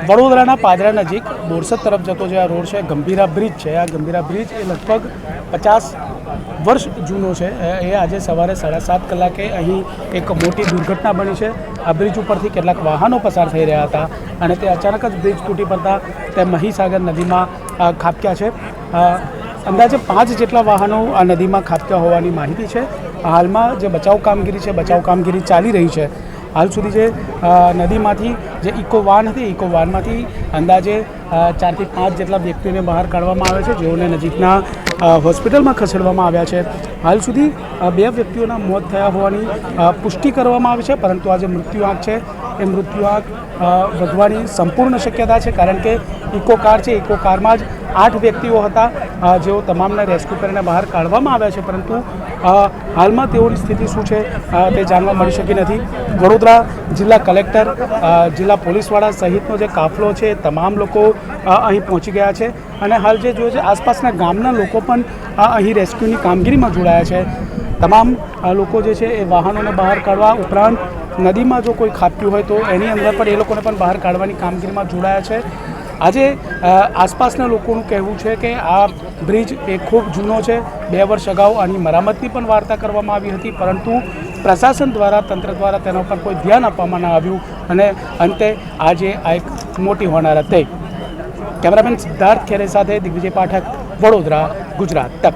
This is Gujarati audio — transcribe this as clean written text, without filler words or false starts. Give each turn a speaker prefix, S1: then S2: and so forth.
S1: વડોદરાના પાદરા નજીક બોરસદ તરફ જતો જે આ રોડ છે, ગંભીરા બ્રિજ છે, આ ગંભીરા બ્રિજ એ લગભગ 50 વર્ષ જૂનો છે। એ આજે સવારે 7:30 કલાકે અહીં એક મોટી દુર્ઘટના બની છે। આ બ્રિજ ઉપરથી કેટલાક વાહનો પસાર થઈ રહ્યા હતા અને તે અચાનક જ બ્રિજ તૂટી પડતા તે મહીસાગર નદીમાં ખાબક્યા છે। અંદાજે 5 જેટલા વાહનો આ નદીમાં ખાબક્યા હોવાની માહિતી છે। હાલમાં જે બચાવ કામગીરી ચાલી રહી છે। हाल सुधी जे नदी में जे इको वान थी इको वान में अंदाजे 4 થી 5 जेटला व्यक्तिओं बहार काढवामां आव्या छे, जेओने नजीकना होस्पिटल में खसेडवामां आव्या छे। हाल सुधी 2 व्यक्तिओना मौत थया होवानी पुष्टि करवामां आवी छे, परंतु आ जे मृत्युआंक छे ए मृत्युआंक વધવાની સંપૂર્ણ શક્યતા છે, કારણ કે ઇકો કાર છે, ઇકો કારમાં જ 8 વ્યક્તિઓ હતા, જેઓ તમામને રેસ્ક્યુ કરીને બહાર કાઢવામાં આવ્યા છે, પરંતુ હાલમાં તેઓની સ્થિતિ શું છે તે જાણવા મળી શકી નથી। વડોદરા જિલ્લા કલેક્ટર, જિલ્લા પોલીસવાળા સહિતનો જે કાફલો છે, તમામ લોકો અહીં પહોંચી ગયા છે અને હાલ જે જોઈએ છે આસપાસના ગામના લોકો પણ અહીં રેસ્ક્યુની કામગીરીમાં જોડાયા છે। તમામ લોકો જે છે એ વાહનોને બહાર કાઢવા ઉપરાંત નદીમાં જો કોઈ ખાબક્યું હોય તો એની અંદર પણ એ લોકોને પણ બહાર કાઢવાની કામગીરીમાં જોડાયા છે। આજે આસપાસના લોકોનું કહેવું છે કે આ બ્રિજ એ ખૂબ જૂનો છે। 2 વર્ષ અગાઉ આની મરામતની પણ વાર્તા કરવામાં આવી હતી, પરંતુ પ્રશાસન દ્વારા, તંત્ર દ્વારા તેના ઉપર કોઈ ધ્યાન આપવામાં ન આવ્યું અને અંતે આજે આ એક મોટી હોનારત થઈ। કેમેરામેન સિદ્ધાર્થ ખેરે સાથે દિગ્વિજય પાઠક, વડોદરા, ગુજરાત તક।